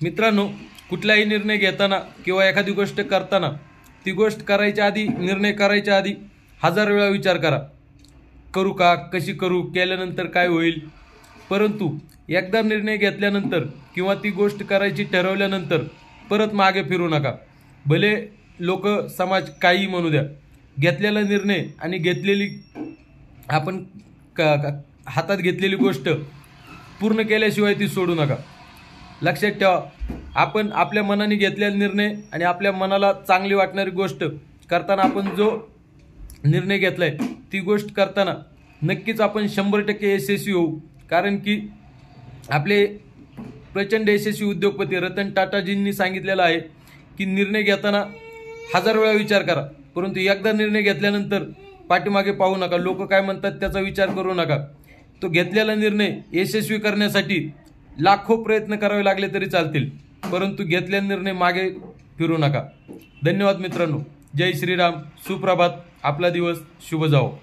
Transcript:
मित्रांनो, कुठलाही निर्णय घेताना किंवा एखादी गोष्ट करताना ती गोष्ट करायच्या आधी, निर्णय करायच्या आधी 1000 वेळा विचार करा. करू का, कशी करू, केल्यानंतर काय होईल. परंतु एकदा निर्णय घेतल्यानंतर किंवा ती गोष्ट करायची ठरवल्यानंतर परत मागे फिरू नका. भले लोक, समाज काही म्हणू द्या. घेतलेला निर्णय आणि घेतलेली आपण हातात घेतलेली गोष्ट पूर्ण केल्याशिवाय ती सोडू नका. लक्षात ठेवा, आपण आपल्या मनाने घेतलेला निर्णय आणि आपल्या मनाला चांगली वाटणारी गोष्ट करताना, आपण जो निर्णय घेतलाय ती गोष्ट करताना नक्कीच आपण 100% यशस्वी होऊ. कारण की आपले प्रचंड यशस्वी उद्योगपती रतन टाटाजींनी सांगितलेलं आहे की निर्णय घेताना 1000 वेळा विचार करा, परंतु एकदा निर्णय घेतल्यानंतर पाठीमागे पाहू नका. लोक काय म्हणतात त्याचा विचार करू नका. तो घेतलेला निर्णय यशस्वी करण्यासाठी लाखो प्रयत्न करावे लागले तरी चालतील, परंतु घेतलेला निर्णय मागे फिरू नका. धन्यवाद मित्रांनो. जय श्रीराम. सुप्रभात. आपला दिवस शुभ जावो.